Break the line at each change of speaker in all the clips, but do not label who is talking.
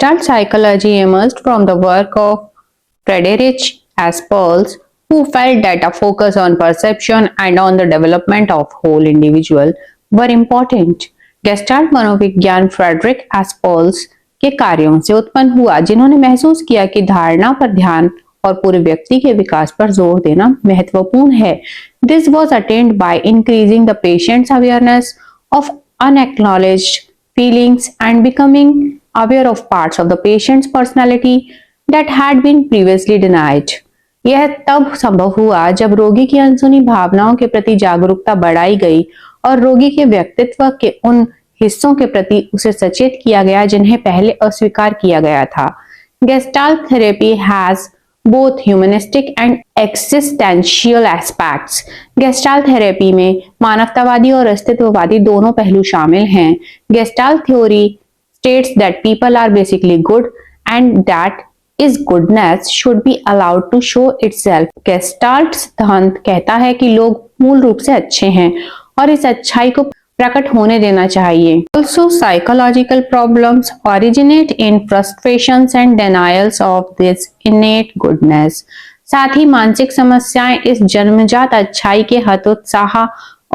Gestalt psychology emerged from the work of Friedrich Aspers, who felt that a focus on perception and on the development of whole individual were important. Gestalt मनोविज्ञान Frederick एस्पर्स के कार्यों से उत्पन्न हुआ, जिन्होंने महसूस किया कि धारणा पर ध्यान और पूरे व्यक्ति के विकास पर जोर देना महत्वपूर्ण है. This was attained by increasing the patient's awareness of unacknowledged feelings and becoming aware of parts of the patient's personality that had been previously denied. यह तब संभव हुआ जब रोगी की अनसुनी भावनाओं के प्रति जागरूकता बढ़ाई गई और रोगी के व्यक्तित्व के उन हिस्सों के प्रति उसे सचेत किया गया जिन्हें पहले अस्वीकार किया गया था. Gestalt therapy has both humanistic and existential aspects. Gestalt therapy में मानवतावादी और अस्तित्ववादी दोनों पहलू शामिल हैं. Gestalt theory states that people are basically good and that is goodness should be allowed to show itself. Gestalt सिद्धांत कहता है कि लोग मूल रूप से अच्छे हैं और इस अच्छाई को प्रकट होने देना चाहिए. Also, psychological problems originate in frustrations and denials of this innate goodness. साथ ही मानसिक समस्याएं इस जन्मजात अच्छाई के हतोत्साह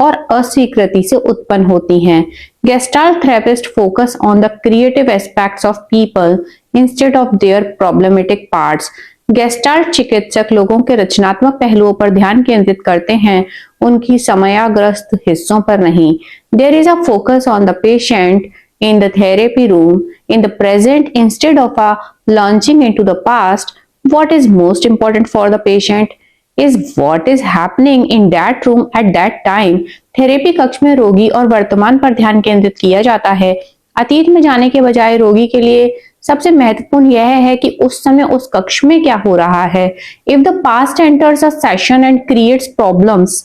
और अस्वीकृति से उत्पन्न होती हैं. Gestalt therapists focus on the creative aspects of people instead of their problematic parts. Gestalt चिकित्सक लोगों के रचनात्मक पहलुओं पर ध्यान केंद्रित करते हैं, उनकी समस्याग्रस्त हिस्सों पर नहीं. There is a focus on the patient in the therapy room in the present instead of launching into the past. What is most important for the patient is what is happening in that room at that time. Therapy कक्ष में रोगी और वर्तमान पर ध्यान केंद्रित किया जाता है. अतीत में जाने के बजाय रोगी के लिए सबसे महत्वपूर्ण यह है कि उस समय उस कक्ष में क्या हो रहा है. If the past enters a session and creates problems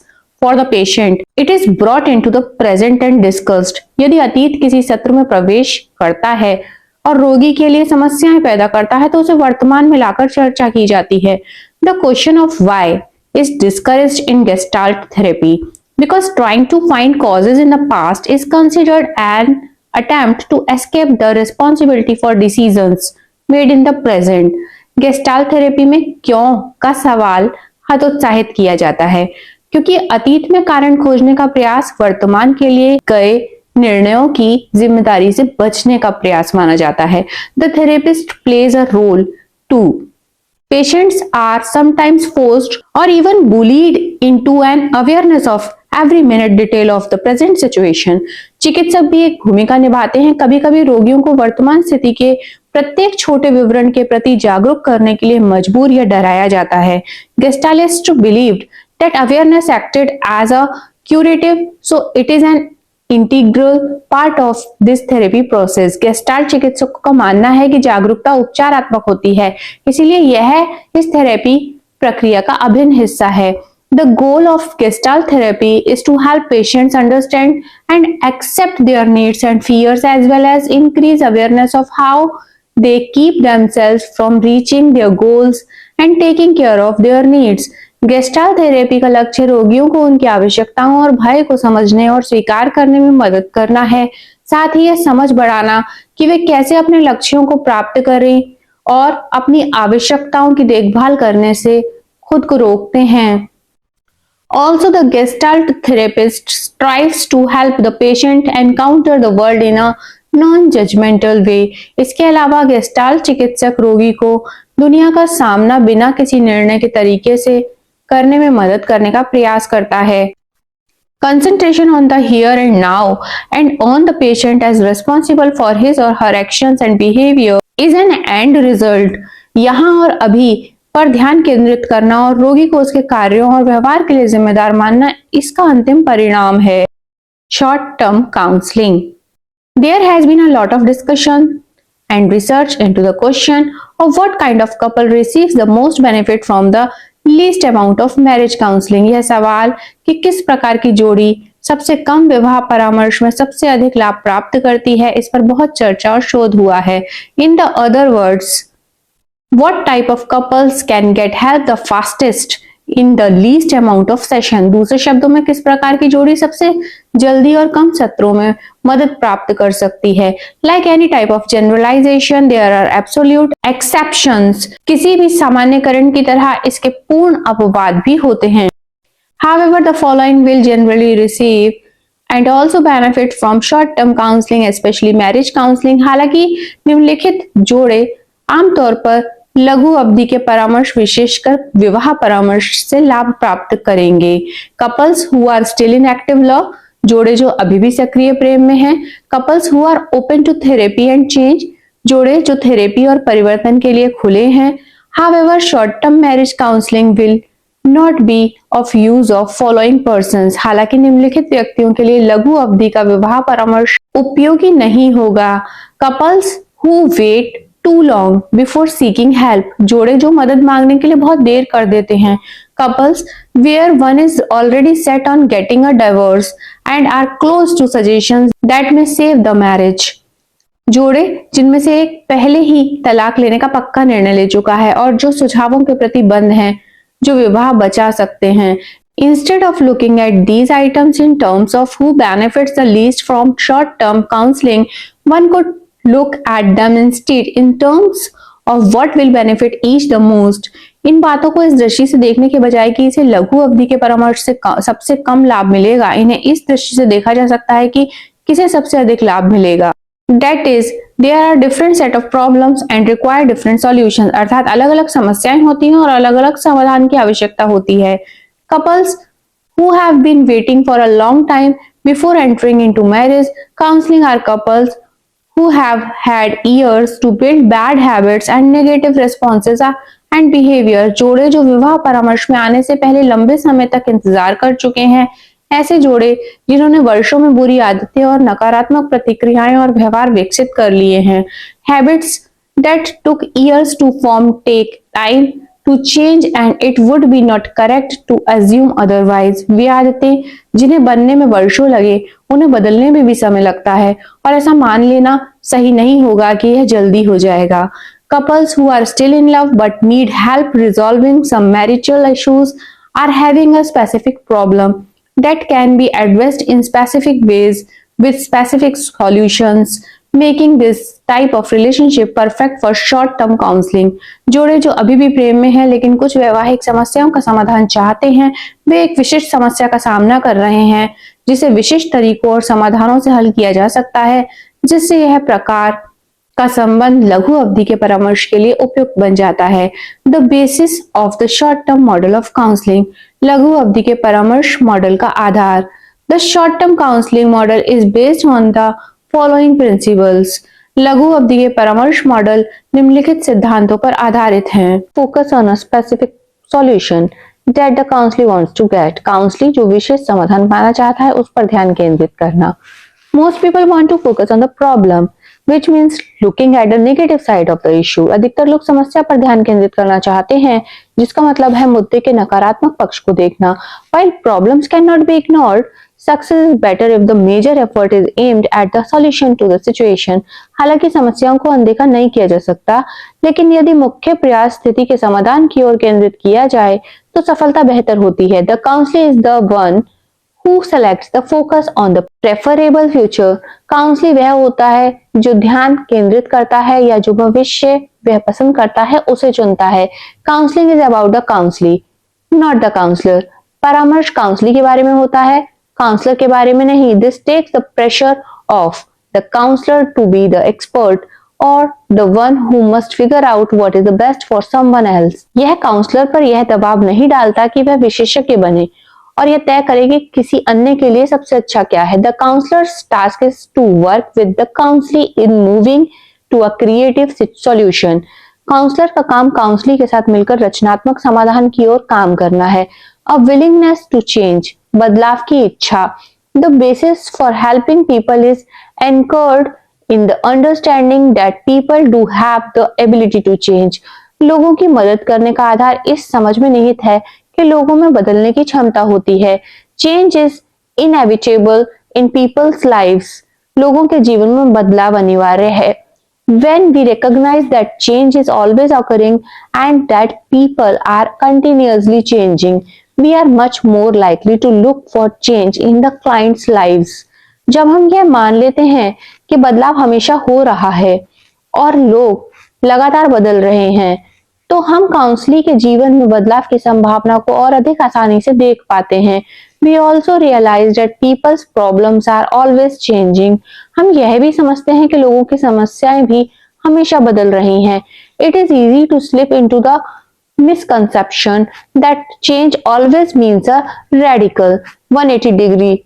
for the patient, it is brought into the present and discussed. यदि अतीत किसी सत्र में प्रवेश करता है और रोगी के लिए समस्याएं पैदा करता है तो उसे वर्तमान में लाकर चर्चा की जाती है. The question of why is discouraged in Gestalt therapy because trying to find causes in the past is considered an attempt to escape the responsibility for decisions made in the present. Gestalt therapy में क्यों का सवाल हतोत्साहित किया जाता है क्योंकि अतीत में कारण खोजने का प्रयास वर्तमान के लिए गए निर्णयों की जिम्मेदारी से बचने का प्रयास माना जाता है. The therapist plays a role too. Patients are sometimes forced or even bullied into an awareness of every minute detail of the present situation. चिकित्सक भी एक भूमिका निभाते हैं. कभी-कभी रोगियों को वर्तमान स्थिति के प्रत्येक छोटे विवरण के प्रति जागरूक करने के लिए मजबूर या डराया जाता है. Gestalists believed that awareness acted as a curative, so it is an integral part of this therapy process. Gestalt चिकित्सकों का मानना है कि जागरूकता उपचारात्मक होती है, इसीलिए यह इस थेरेपी प्रक्रिया का अभिन्न हिस्सा है. The goal of Gestalt therapy is to help patients understand and accept their needs and fears as well as increase awareness of how they keep themselves from reaching their goals and taking care of their needs. Gestalt therapy का लक्ष्य रोगियों को उनकी आवश्यकताओं और भय को समझने और स्वीकार करने में मदद करना है. साथ ही यह समझ बढ़ाना कि वे कैसे अपने लक्ष्यों को प्राप्त करें और अपनी आवश्यकताओं की देखभाल करने से खुद को रोकते हैं. Also, the Gestalt therapist strives to help the patient encounter the world in a non-judgmental way. इसके अलावा गेस्टाल्ट चिकित्सक रोगी को दुनिया का सामना बिना किसी निर्णय के तरीके से करने में मदद करने का प्रयास करता है. Concentration on the here and now and on the patient as responsible for his or her actions and behavior is an end result. यहाँ और अभी पर ध्यान केंद्रित करना और रोगी को उसके कार्यों और व्यवहार के लिए जिम्मेदार मानना इसका अंतिम परिणाम है. Short term counseling. There has been a lot of discussion and research into the question of what kind of couple receives the most benefit from the least amount of marriage counseling. यह सवाल कि किस प्रकार की जोड़ी सबसे कम विवाह परामर्श में सबसे अधिक लाभ प्राप्त करती है, इस पर बहुत चर्चा और शोध हुआ है. In the other words, what type of couples can get help the fastest in the least amount of session. दूसरे शब्दों में किस प्रकार की जोड़ी सबसे जल्दी और कम सत्रों में मदद प्राप्त कर सकती है। Like any type of generalisation there are absolute exceptions. किसी भी सामान्यकरण की तरह इसके पूर्ण अपवाद भी होते हैं। However, the following will generally receive and also benefit from short-term counseling, especially marriage counseling। हालांकि निम्नलिखित जोड़े आमतौर पर लघु अवधि के परामर्श विशेषकर विवाह परामर्श से लाभ प्राप्त करेंगे। Couples who are still in active love, जोड़े जो अभी भी सक्रिय प्रेम में हैं। Couples who are open to therapy and change, जोड़े जो थेरेपी और परिवर्तन के लिए खुले हैं। However, short-term marriage counseling will not be of use of following persons। हालांकि निम्नलिखित व्यक्तियों के लिए लघु अवधि का विवाह परामर्श उपयोगी नहीं होगा। Couples who wait too long before seeking help, जोड़े जो मदद मांगने के लिए बहुत देर कर देते हैं। Couples where one is already set on getting a divorce and are close to suggestions that may save the marriage, जोड़े जिनमें से एक पहले ही तलाक लेने का पक्का निर्णय ले चुका है और जो सुझावों के प्रति बंद हैं जो विवाह बचा सकते हैं। Instead of looking at these items in terms of who benefits the least from short-term counseling, one could look at them instead in terms of what will benefit each the most। इन बातों को इस दृष्टि से देखने के बजाय कि इसे लघु अवधि के परामर्श से सबसे कम लाभ मिलेगा, इन्हें इस दृष्टि से देखा जा सकता है कि किसे सबसे अधिक लाभ मिलेगा। That is, there are different set of problems and require different solutions। अर्थात अलग अलग समस्याएं होती हैं और अलग अलग समाधान की आवश्यकता होती है। Couples who have been waiting for a long time before entering into marriage counseling are couples who have had years to build bad habits and negative responses and behavior। जोड़े जो विवाह परामर्श में आने से पहले लंबे समय तक इंतजार कर चुके हैं। ऐसे जोड़े जिन्होंने वर्षों में बुरी आदतें और नकारात्मक प्रतिक्रियाएं और व्यवहार विकसित कर लिए हैं। Habits that took years to form take time to change and it would be not correct to assume otherwise. वे आदतें जिन्हें बनने में वर्षों लगे उन्हें बदलने में भी समय लगता है और ऐसा मान लेना सही नहीं होगा कि यह जल्दी हो जाएगा। Couples who are still in love but need help resolving some marital issues are having a specific problem that can be addressed in specific ways with specific solutions, making this type of relationship perfect for short-term counseling। जोड़े जो अभी भी प्रेम में हैं लेकिन कुछ वैवाहिक समस्याओं का समाधान चाहते हैं, वे एक विशिष्ट समस्या का सामना कर रहे हैं जिसे विशिष्ट तरीकों और समाधानों से हल किया जा सकता है, जिससे यह प्रकार का संबंध लघु अवधि के परामर्श के लिए उपयुक्त बन जाता है। The basis of the short term model of counselling, लघु अवधि के परामर्श मॉडल का आधार। The short term counselling model is based on the following principles. लघु अवधि के परामर्श मॉडल निम्नलिखित सिद्धांतों पर आधारित हैं। Focus on a specific solution that the counsellor wants to get, counsellor जो विशेष समाधान पाना चाहता है उस पर ध्यान केंद्रित करना। Most people want to focus on the problem which means looking at the negative side of the issue। अधिकतर लोग समस्या पर ध्यान केंद्रित करना चाहते हैं, जिसका मतलब है मुद्दे के नकारात्मक पक्ष को देखना। While problems cannot be ignored, success is better if the major effort is aimed at the solution to the situation। हालांकि समस्याओं को अनदेखा नहीं किया जा सकता, लेकिन यदि मुख्य प्रयास स्थिति के समाधान की ओर केंद्रित किया जाए तो सफलता बेहतर होती है। The counselor is the one who selects the focus on the preferable future। Counsellor वह होता है जो ध्यान केंद्रित करता है या जो भविष्य वह पसंद करता है उसे चुनता है। Counselling is about the counsellee not the counsellor. परामर्श काउंसलर के बारे में होता है, काउंसलर के बारे में नहीं। This takes the pressure of the counsellor to be the expert और the one who must figure out what is the best for someone else. यह काउंसलर पर यह दबाव नहीं डालता कि वह विशेषज्ञ बने और यह तय करे कि किसी अन्य के लिए सबसे अच्छा क्या है। The counsellor's task is to work with the counsellee in moving to a creative solution. Counsellor का काम काउंसली के साथ मिलकर रचनात्मक समाधान की ओर काम करना है। अ विलिंगनेस टू चेंज, बदलाव की इच्छा। The basis for helping people is anchored in the understanding that people do have the ability to change. लोगों की मदद करने का आधार इस समझ में निहित है कि लोगों में बदलने की क्षमता होती है। Change is inevitable in people's lives. लोगों के जीवन में बदलाव अनिवार्य है।
When we recognize that change is always occurring and that people are continuously changing, we are much more likely to look for change in the client's lives. जब हम यह मान लेते हैं कि बदलाव हमेशा हो रहा है और लोग लगातार बदल रहे हैं, तो हम काउंसली के जीवन में बदलाव की संभावना को और अधिक आसानी से देख पाते हैं। We also realize that people's problems are always changing. हम यह भी समझते हैं कि लोगों की समस्याएं भी हमेशा बदल रही हैं। It is easy to slip into the misconception that change always means a radical 180-degree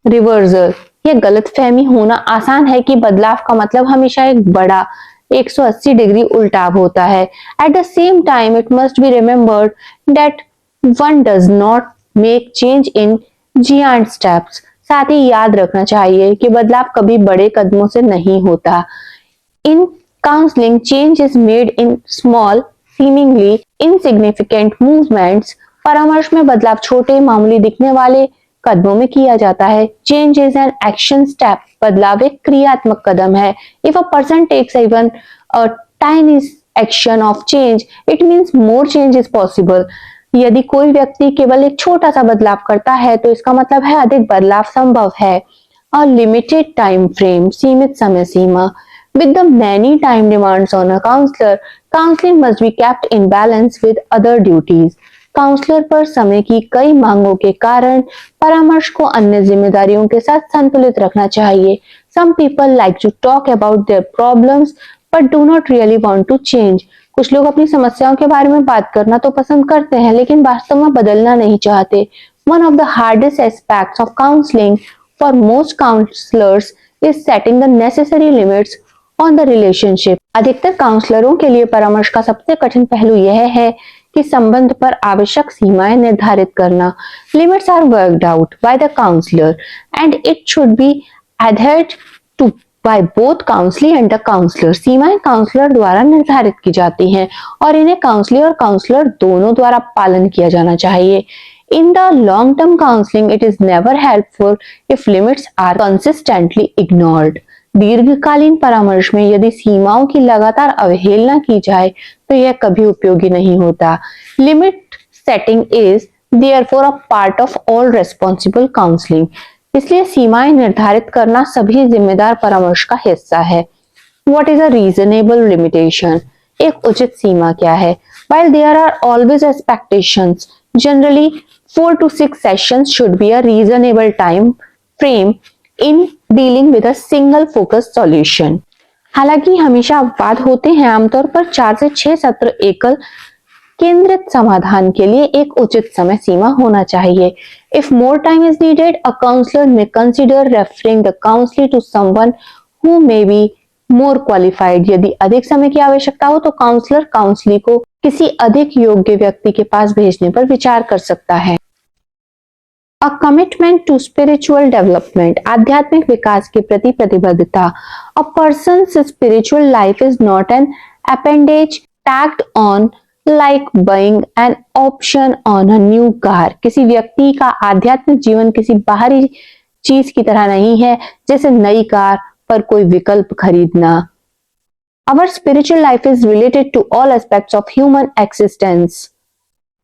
reversal. यह गलतफहमी होना आसान है कि बदलाव का मतलब हमेशा एक बड़ा 180 डिग्री उल्टाव होता है। At the same time, it must be remembered that one does not make change in giant steps. साथ ही याद रखना चाहिए कि बदलाव कभी बड़े कदमों से नहीं होता। In counseling, change is made in small, seemingly insignificant movements. परामर्श में बदलाव छोटे, मामूली दिखने वाले कदमों में किया जाता है। Change is an action step. बदलाव एक क्रियात्मक कदम है। If a person takes even a tiny action of change, it means more change is possible. यदि कोई व्यक्ति केवल एक छोटा सा बदलाव करता है तो इसका मतलब है अधिक बदलाव संभव है। A limited time frame, सीमित समय सीमा। With the many time demands on a counselor, counseling must be kept in balance with other duties. Counsellor पर समय की कई मांगों के कारण परामर्श को अन्य जिम्मेदारियों के साथ संतुलित रखना चाहिए। Some people like to talk about their problems but do not really want to change. कुछ लोग अपनी समस्याओं के बारे में बात करना तो पसंद करते हैं लेकिन वास्तव में बदलना नहीं चाहते। One of the hardest aspects of counseling for most counselors is setting the necessary limits on the relationship. अधिकतर काउंसलरों के लिए परामर्श का सबसे कठिन पहलू यह है कि संबंध पर आवश्यक सीमाएं निर्धारित करना। Limits are worked out by the counselor and it should be adhered to by both counselee and the counselor. सीमाएं काउंसलर द्वारा निर्धारित की जाती हैं और इन्हें काउंसली और काउंसलर दोनों द्वारा पालन किया जाना चाहिए। In the long-term counseling, it is never helpful if limits are consistently ignored. दीर्घकालीन परामर्श में यदि सीमाओं की लगातार अवहेलना की जाए तो यह कभी उपयोगी नहीं होता। Limit setting is therefore a part of all responsible counselling. इसलिए सीमाएं निर्धारित करना सभी जिम्मेदार परामर्श का हिस्सा है। What is a reasonable limitation? एक उचित सीमा क्या है? While there are always expectations, generally 4 to 6 sessions should be a reasonable time frame in dealing with a single focus solution. हालांकि हमेशा अपवाद होते हैं। आमतौर पर 4 से 6 सत्र एकल केंद्रित समाधान के लिए एक उचित समय सीमा होना चाहिए। If more time is needed, a counselor may consider referring the counselee to someone who may be more qualified. यदि अधिक समय की आवश्यकता हो तो काउंसलर काउंसली को किसी अधिक योग्य व्यक्ति के पास भेजने पर विचार कर सकता है। A commitment to spiritual development, आध्यात्मिक विकास के प्रति प्रतिबद्धता। A person's spiritual life is not an appendage tacked on like buying an option on a new car. किसी व्यक्ति का आध्यात्मिक जीवन किसी बाहरी चीज की तरह नहीं है जैसे नई कार पर कोई विकल्प खरीदना। Our spiritual life is related to all aspects of human existence.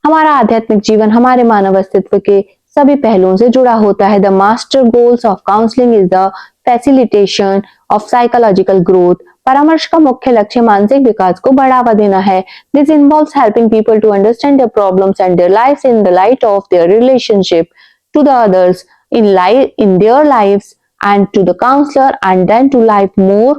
हमारा आध्यात्मिक जीवन हमारे मानव अस्तित्व के सभी पहलुओं से जुड़ा होता है। The master goals of counseling is the facilitation of psychological growth. परामर्श का मुख्य लक्ष्य मानसिक विकास को बढ़ावा देना है। This involves helping people to understand their problems and their lives in the light of their relationship to the others in their lives and to the counselor and then to live more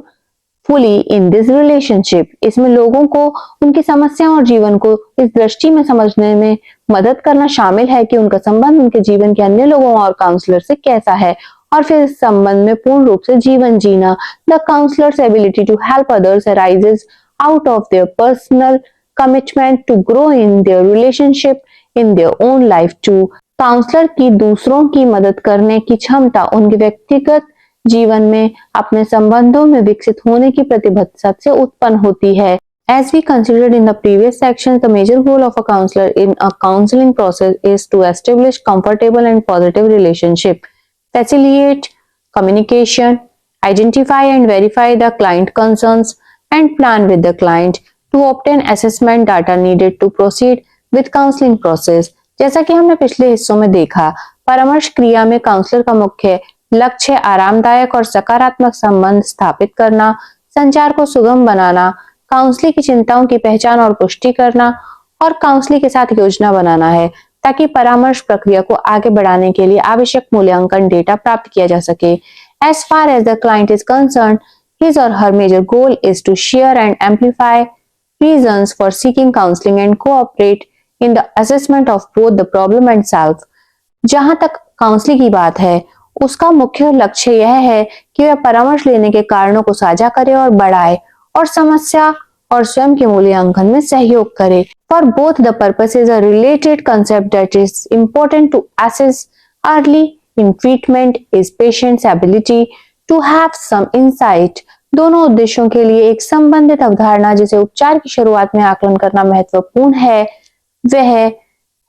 fully in this relationship. इसमें लोगों को उनकी समस्याओं और जीवन को इस दृष्टि में समझने में मदद करना शामिल है कि उनका संबंध उनके जीवन के अन्य लोगों और काउंसलर से कैसा है और फिर इस संबंध में पूर्ण रूप से जीवन जीना। The counselor's ability to help others arises out of their personal commitment to grow in their relationship in their own life too. Counsellor की दूसरों की मदद करने की क्षमता उनके व्यक्तिगत जीवन में अपने संबंधों में विकसित होने की प्रतिबद्धता से उत्पन्न होती है। As we considered in the previous section, the major goal of a counselor in a counseling process is to establish comfortable and positive relationship, facilitate communication, identify and verify the client concerns, and plan with the client to obtain assessment data needed to proceed with counseling process. जैसा कि हमने पिछले हिस्सों में देखा, परामर्श क्रिया में काउंसलर का मुख्य लक्ष्य आरामदायक और सकारात्मक संबंध स्थापित करना, संचार को सुगम बनाना, काउंसली की चिंताओं की पहचान और पुष्टि करना और काउंसली के साथ योजना बनाना है ताकि परामर्श प्रक्रिया को आगे बढ़ाने के लिए आवश्यक मूल्यांकन डेटा प्राप्त किया जा सके. As far as the client is concerned, his or her major goal is to share and amplify reasons for seeking counseling and cooperate in the assessment of both the problem and self. जहां तक counselling की बात है, उसका मुख्य लक्ष्य यह है कि वह परामर्श लेने के कारणों को साझा करे और बढ़ाए और समस्या और स्वयं के मूल्यांकन में सहयोग करे. For both the purposes, a related concept that is important to assess early in treatment is patient's ability to have some insight. दोनों उद्देश्यों के लिए एक संबंधित अवधारणा जिसे उपचार की शुरुआत में आकलन करना महत्वपूर्ण है, वह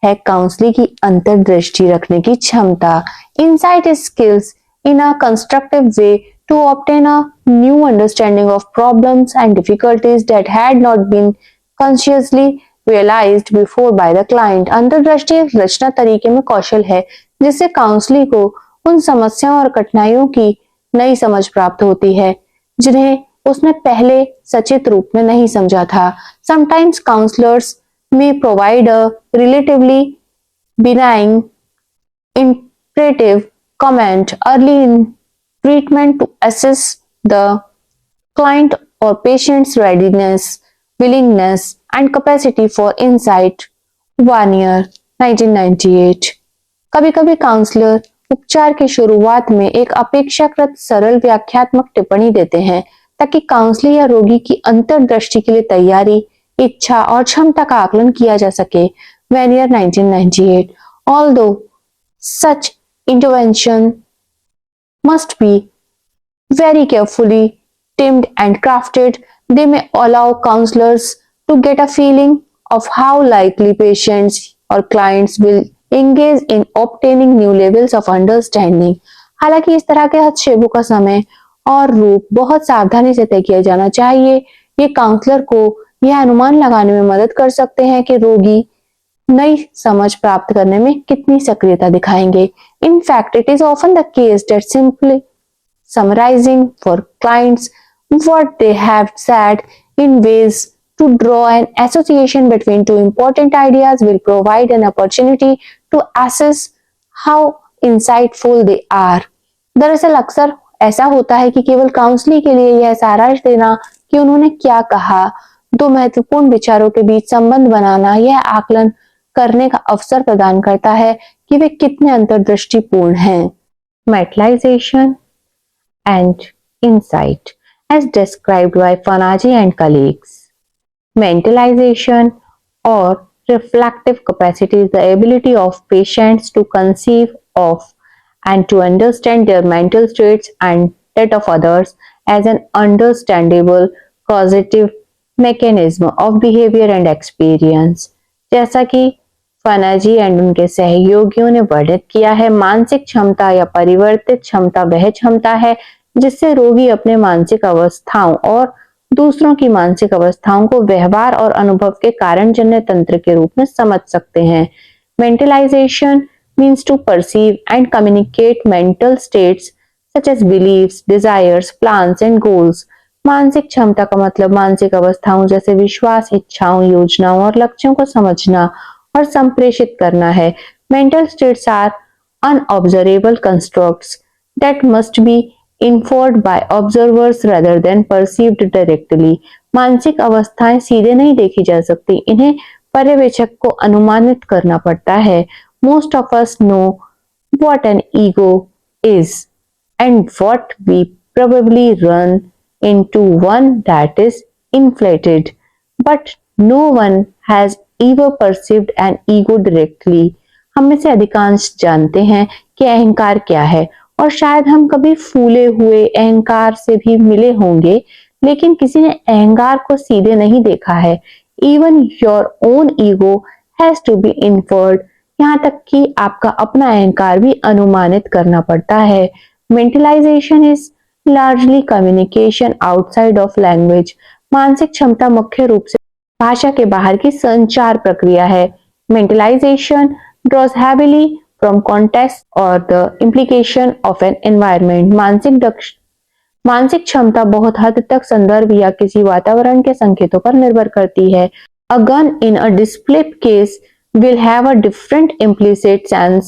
है काउंसलिंग की अंतर्दृष्टि रखने की क्षमता. Insight is skills in a constructive way to obtain a new understanding of problems and difficulties that had not been consciously realized before by the client. अंतर्दृष्टि एक रचना तरीके में कौशल है जिससे काउंसलिंग को उन समस्याओं और कठिनाइयों की नई समझ प्राप्त होती है जिन्हें उसने पहले सचेत रूप में नहीं समझा था. Sometimes counselors may provide a relatively benign imperative comment early in treatment to assess the client or patient's readiness, willingness, and capacity for insight. Warnier, 1998. कभी कभी काउंसलर उपचार की शुरुआत में एक अपेक्षाकृत सरल व्याख्यात्मक टिप्पणी देते हैं ताकि काउंसलर या रोगी की अंतर्दृष्टि के लिए तैयारी, इच्छा और क्षमता का आकलन किया जा सके. Warnier, 1998. Although such intervention must be very carefully timed and crafted, they may allow counselors to get a feeling of how likely patients or clients will engage in obtaining new levels of understanding. हालांकि इस तरह के हस्तक्षेपों का समय और रूप बहुत सावधानी से तय किया जाना चाहिए. ये काउंसलर को यह अनुमान लगाने में मदद कर सकते हैं कि रोगी नई समझ प्राप्त करने में कितनी सक्रियता दिखाएंगे. In fact, it is often the case that simply summarizing for clients what they have said in ways to draw an association between two important ideas will provide an opportunity to assess how insightful they are. दरअसल अक्सर ऐसा होता है कि केवल counselling के लिए यह सारांश देना कि उन्होंने क्या कहा, दो महत्वपूर्ण विचारों के बीच संबंध बनाना, यह आकलन करने का अवसर प्रदान करता है कि वे कितने अंतर्दृष्टिपूर्ण हैं. Metallization and insight as described by Fanaji and colleagues. Mentalization or reflective capacity is the ability of patients to conceive of and to understand their mental states and that of others as an understandable causative mechanism of behavior and experience. जैसा कि फनाजी and उनके सहयोगियों ने वर्णित किया है, मानसिक क्षमता या परिवर्तित क्षमता वह क्षमता है जिससे रोगी अपने मानसिक अवस्थाओं और दूसरों की मानसिक अवस्थाओं को व्यवहार और अनुभव के कारणजन्य तंत्र के रूप में समझ सकते हैं. Mentalization means to perceive and communicate mental states such as beliefs, desires, plans and goals. मानसिक क्षमता का मतलब मानसिक अवस्थाओं जैसे विश्वास, इच्छाओं, योजनाओं और लक्ष्यों को समझना और संप्रेषित करना है. Mental states are unobservable constructs that must be inferred by observers rather than perceived directly. मानसिक अवस्थाएं सीधे नहीं देखी जा सकती, इन्हें पर्यवेक्षक को अनुमानित करना पड़ता है. Most of us know what an ego is and what we probably run into one that is inflated, but no one has ever perceived an ego directly. हम में से अधिकांश जानते हैं कि अहंकार क्या है और शायद हम कभी फूले हुए अहंकार से भी मिले होंगे, लेकिन किसी ने अहंकार को सीधे नहीं देखा है. Even your own ego has to be inferred. यहाँ तक कि आपका अपना अहंकार भी अनुमानित करना पड़ता है. Mentalization is largely communication outside of language. मानसिक क्षमता मुख्य रूप से भाषा के बाहर की संचार प्रक्रिया है। Mentalisation draws heavily from context और the implication of an environment. मानसिक क्षमता बहुत हद तक संदर्भ या किसी वातावरण के संकेतों पर निर्भर करती है। A gun in a display case will have a different implicit sense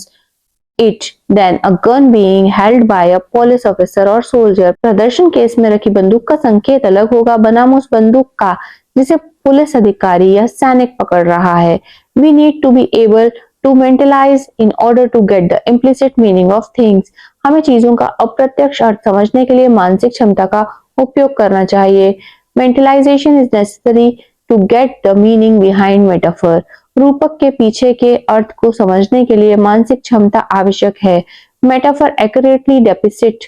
it than a gun being held by a police officer or soldier। प्रदर्शन केस में रखी बंदूक का संकेत अलग होगा बनाम उस बंदूक का जिसे पुलिस अधिकारी या सैनिक पकड़ रहा है। We need to be able to mentalize in order to get the implicit meaning of things। हमें चीजों का अप्रत्यक्ष अर्थ समझने के लिए मानसिक क्षमता का उपयोग करना चाहिए। Mentalization is necessary to get the meaning behind metaphor। रूपक के पीछे के अर्थ को समझने के लिए मानसिक क्षमता आवश्यक है। Metaphor accurately depict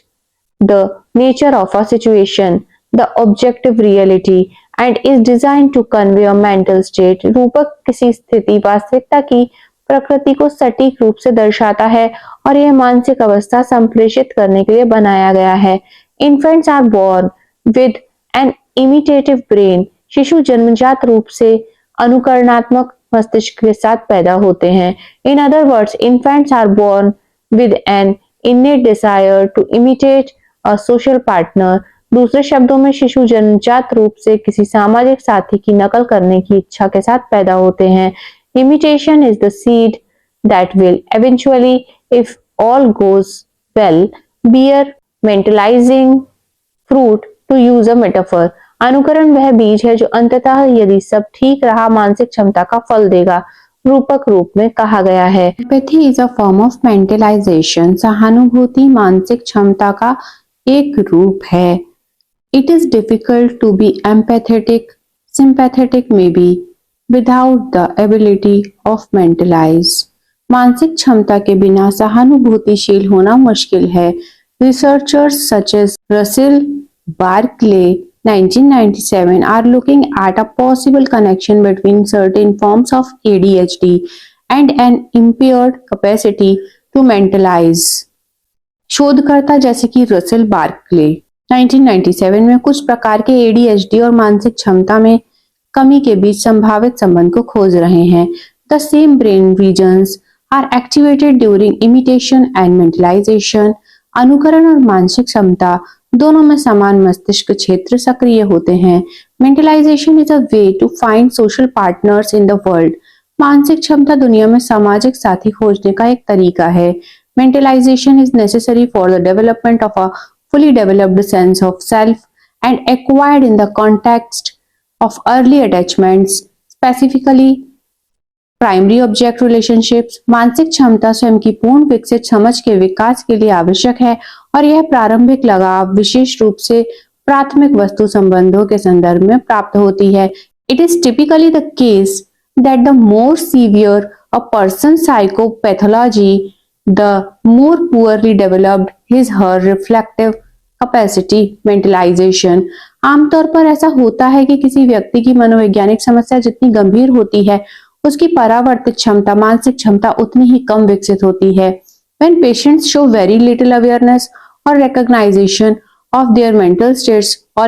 the nature of a situation, the objective reality, and is designed to convey a mental state। रूपक किसी स्थिति वास्तविकता की प्रकृति को सटीक रूप से दर्शाता है और यह मानसिक अवस्था संप्रेषित करने के लिए बनाया गया है। Infants are born with an imitative brain। शिशु जन्मजात रूप से अनुकरणात्मक मस्तिष्क के साथ पैदा होते हैं। In other words, infants are born with an innate desire to imitate a social partner। दूसरे शब्दों में शिशु जन्मजात रूप से किसी सामाजिक साथी की नकल करने की इच्छा के साथ पैदा होते हैं। Imitation is the seed that will eventually, if all goes well, bear mentalizing fruit, to use a metaphor। अनुकरण वह बीज है जो अंततः यदि सब ठीक रहा मानसिक क्षमता का फल देगा। रूपक रूप में कहा गया है।
Empathy is a form of mentalization। सहानुभूति मानसिक क्षमता का एक रूप है। It is difficult to be empathetic, sympathetic maybe, without the ability of mentalize। मानसिक क्षमता के बिना सहानुभूतिशील होना मुश्किल है। Researchers such as Russell Barkley 1997 are looking at a possible connection between certain forms of ADHD and an impaired capacity to mentalize। शोधकर्ता जैसे कि रसेल बार्कले 1997 में कुछ प्रकार के ADHD और मानसिक क्षमता में कमी के बीच संभावित संबंध को खोज रहे हैं। The same brain regions are activated during imitation and mentalization। अनुकरण और मानसिक क्षमता दोनों में समान मस्तिष्क क्षेत्र सक्रिय होते हैं। Mentalization is a way to find social partners in the world। मानसिक क्षमता दुनिया में सामाजिक साथी खोजने का एक तरीका है। Mentalization is necessary for the development of a fully developed sense of self and acquired in the context of early attachments, specifically primary object relationships. मानसिक क्षमता स्वयं की पूर्ण विकसित समझ के विकास के लिए आवश्यक है और यह प्रारंभिक लगाव विशेष रूप से प्राथमिक वस्तु संबंधों के संदर्भ में प्राप्त होती है। It is typically the case that the more severe a person psychopathology the more poorly developed his her reflective capacity. Mentalization आमतौर पर ऐसा होता है कि किसी व्यक्ति की मनोवैज्ञानिक समस्या जितनी गंभीर होती है उसकी परावर्तित क्षमता मानसिक क्षमता उतनी ही कम विकसित होती है। When patients show very little awareness or recognition of their mental states or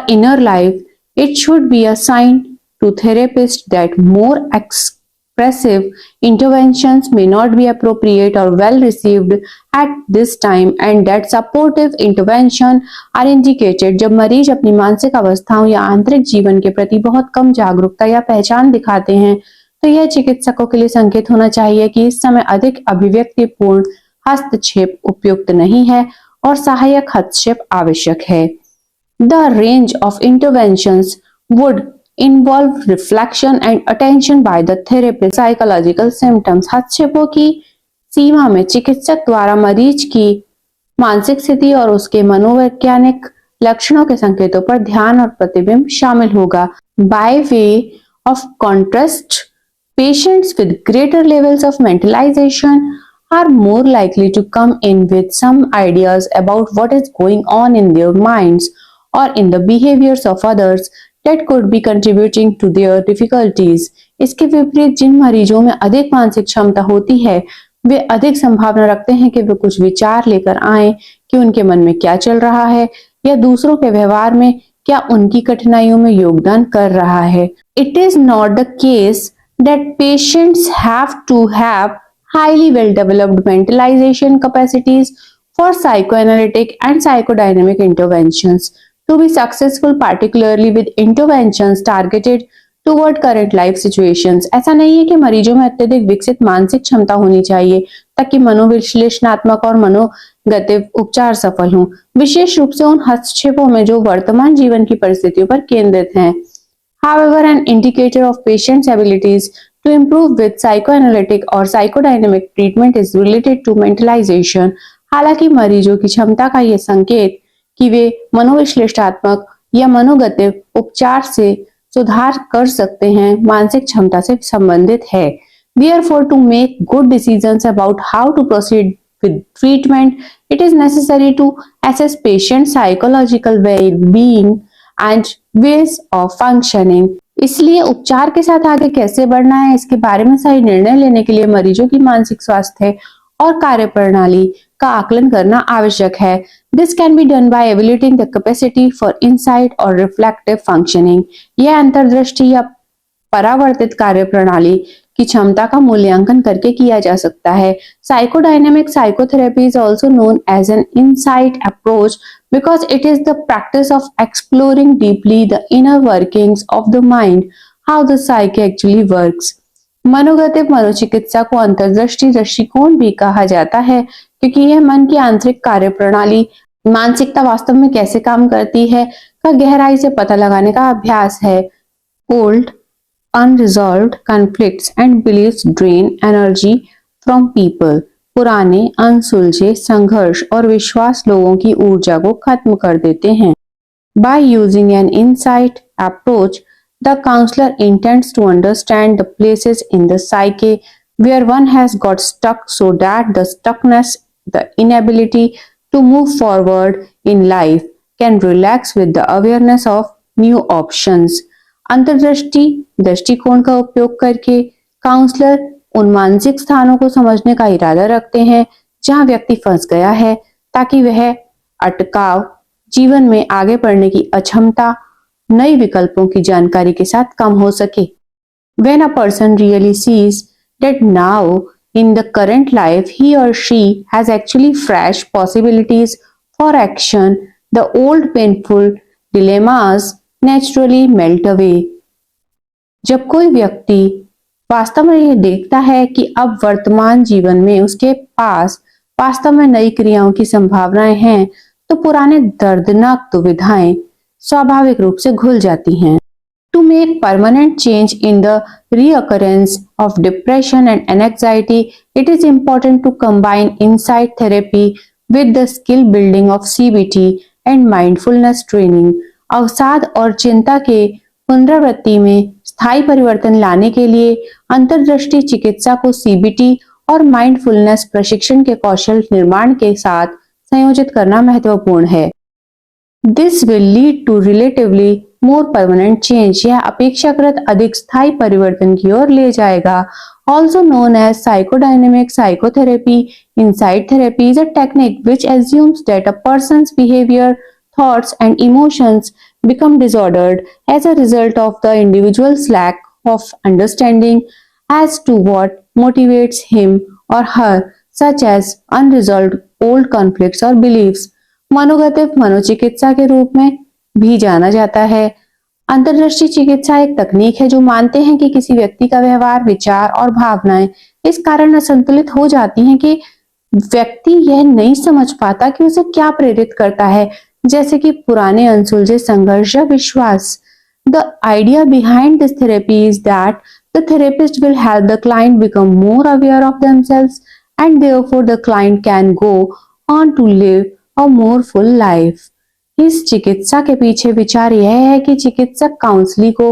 inner life, it should be a sign to therapists that more expressive interventions may not be appropriate or well received at this time and that supportive intervention are indicated। जब मरीज अपनी मानसिक अवस्थाओं या आंतरिक जीवन के प्रति बहुत कम जागरूकता या पहचान दिखाते हैं तो यह चिकित्सकों के लिए संकेत होना चाहिए कि इस समय अधिक अभिव्यक्तिपूर्ण हस्तक्षेप उपयुक्त नहीं है और सहायक हस्तक्षेप आवश्यक है। The range of interventions would involve reflection and attention by the therapist। Psychological symptoms हस्तक्षेपों की सीमा में चिकित्सक द्वारा मरीज की मानसिक स्थिति और उसके मनोवैज्ञानिक लक्षणों के संकेतों पर ध्यान और प्रतिबिंब शामिल होगा। By way of contrast, patients with greater levels of mentalization are more likely to come in with some ideas about what is going on in their minds or in the behaviors of others that could be contributing to their difficulties। इसके विपरीत जिन मरीजों में अधिक मानसिक क्षमता होती है वे अधिक संभावना रखते हैं कि वे कुछ विचार लेकर आए कि उनके मन में क्या चल रहा है या दूसरों के व्यवहार में क्या उनकी कठिनाइयों में योगदान कर रहा है। It is not the case that patients have to have highly well developed mentalization capacities for psychoanalytic and psychodynamic interventions to be successful, particularly with interventions targeted toward current life situations। ऐसा नहीं है कि मरीजों में अत्यधिक विकसित मानसिक क्षमता होनी चाहिए ताकि मनोविश्लेषणात्मक और मनोगतिव उपचार सफल हों, विशेष रूप से उन हस्तक्षेपों में जो वर्तमान जीवन की परिस्थितियों पर केंद्रित हैं। However, an indicator of patient's abilities to improve with psychoanalytic or psychodynamic treatment is related to mentalization। हालांकि मरीजों की क्षमता का यह संकेत कि वे मनोविश्लेषणात्मक या मनोगतिव उपचार से सुधार कर सकते हैं मानसिक क्षमता से संबंधित है। Therefore, to make good decisions about how to proceed with treatment, it is necessary to assess patient's psychological well-being and ways of functioning। इसलिए उपचार के साथ आगे कैसे बढ़ना है इसके बारे में सही निर्णय लेने के लिए मरीजों की मानसिक स्वास्थ्य और कार्यप्रणाली का आकलन करना आवश्यक है। This can be done by evaluating the capacity for insight और रिफ्लेक्टिव फंक्शनिंग। यह अंतर्दृष्टि या परावर्तित कार्यप्रणाली की क्षमता का मूल्यांकन करके किया जा सकता है। Psychodynamic psychotherapy is also known as an insight approach because it is the practice of exploring deeply the inner workings of the mind, how the psyche actually works। मनोगतिव मनोचिकित्सा को अंतर्दृष्टि दृष्टिकोण भी कहा जाता है क्योंकि यह मन की आंतरिक कार्यप्रणाली, मानसिकता वास्तव में कैसे काम करती है का गहराई से पता लगाने का अभ्यास है। Old unresolved conflicts and beliefs drain energy from people। पुराने अनसुलझे संघर्ष और विश्वास लोगों की ऊर्जा को खत्म कर देते हैं। By using an insight approach, the counselor intends to understand the places in the psyche where one has got stuck so that the stuckness, the inability to move forward in life can relax with the awareness of new options। अंतर्दृष्टि दृष्टिकोण का उपयोग करके counsellor उन मानसिक स्थानों को समझने का इरादा रखते हैं जहां व्यक्ति फंस गया है ताकि वह अटकाव, जीवन में आगे बढ़ने की अक्षमता, नई विकल्पों की जानकारी के साथ कम हो सके। When a person really sees that now in the current life he or she has actually fresh possibilities for action, the old painful dilemmas naturally melt away। जब कोई व्यक्ति वास्तव में यह देखता है कि अब वर्तमान जीवन में उसके पास वास्तव में नई क्रियाओं की संभावनाएं हैं, तो पुराने दर्दनाक दुविधाएं स्वाभाविक रूप से घुल जाती हैं। To make permanent change in the reoccurrence of depression and anxiety, it is important to combine insight therapy with the skill building of CBT and mindfulness training। अवसाद और चिंता के पुनरावृत्ति में स्थायी परिवर्तन लाने के लिए अंतर्दृष्टि चिकित्सा को सीबीटी और माइंडफुलनेस प्रशिक्षण के कौशल निर्माण के साथ संयोजित करना महत्वपूर्ण है। This will lead to relatively more permanent change. यह अपेक्षाकृत अधिक स्थायी परिवर्तन की ओर ले जाएगा। Also known as psychodynamic psychotherapy, insight therapy is a technique which assumes that a person's behaviour, thoughts and emotions become disordered as a result of the individual's lack of understanding as to what motivates him or her, such as unresolved old conflicts or beliefs। मनोगतिव मनोचिकित्सा के रूप में भी जाना जाता है। अंतर्दृष्टि चिकित्सा एक तकनीक है जो मानते हैं कि किसी व्यक्ति का व्यवहार, विचार और भावनाएं इस कारण असंतुलित हो जाती हैं कि व्यक्ति यह नहीं समझ पाता कि उसे क्या प्रेरित करता है, जैसे कि पुराने अनसुलझे संघर्ष या विश्वास। The idea behind this therapy is that the therapist will help the client become more aware of themselves and therefore the client can go on to live a more full life। इस चिकित्सा के पीछे विचार यह है कि चिकित्सक counsellee को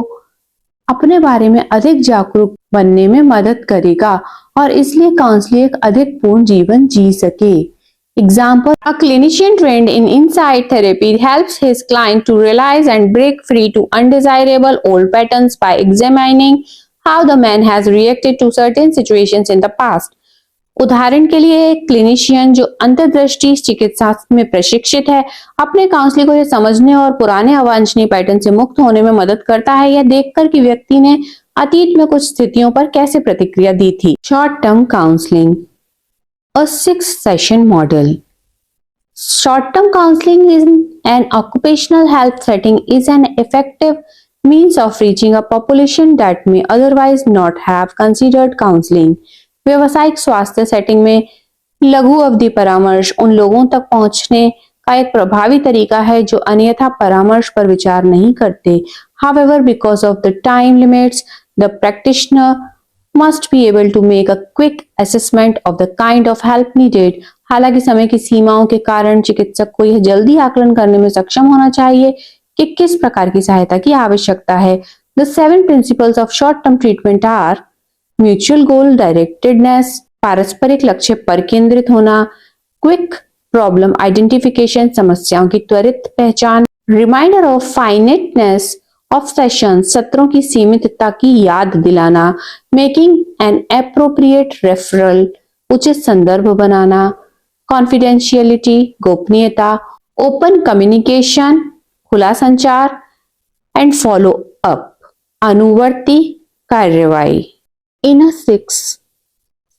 अपने बारे में अधिक जागरूक बनने में मदद करेगा और इसलिए काउंसली एक अधिक पूर्ण जीवन जी सके। Example, a clinician trained in insight therapy helps his client to realize and break free to undesirable old patterns by examining how the man has reacted to certain situations in the past। उदाहरण के लिए एक clinician जो अंतर्दृष्टि चिकित्सा में प्रशिक्षित है अपने काउंसलर को यह समझने और पुराने अवांछनीय पैटर्न से मुक्त होने में मदद करता है, यह देखकर कि व्यक्ति ने अतीत में कुछ स्थितियों पर कैसे प्रतिक्रिया दी थी। Short term counselling, a 6 session model. Short-term counseling in an occupational health setting is an effective means of reaching a population that may otherwise not have considered counseling. व्यावसायिक स्वास्थ्य सेटिंग में लघु अवधि परामर्श उन लोगों तक पहुंचने का एक प्रभावी तरीका है जो अन्यथा परामर्श पर विचार नहीं करते। However, because of the time limits, the practitioner must be able to make a quick assessment of the kind of help needed. हालांकि समय की सीमाओं के कारण चिकित्सक को यह जल्दी आकलन करने में सक्षम होना चाहिए कि किस प्रकार की सहायता की आवश्यकता है। The 7 principles of short-term treatment are mutual goal directedness, पारस्परिक लक्ष्य पर केंद्रित होना, क्विक प्रॉब्लम आइडेंटिफिकेशन, समस्याओं की त्वरित पहचान, रिमाइंडर ऑफ फाइनेटनेस ऑफ सेशन, सत्रों की सीमितता की याद दिलाना, मेकिंग एन एप्रोप्रिएट रेफरल, उचित संदर्भ बनाना, कॉन्फिडेंशियलिटी, गोपनीयता, ओपन कम्युनिकेशन, खुला संचार, एंड फॉलो अप, अनुवर्ती कार्यवाही। In a 6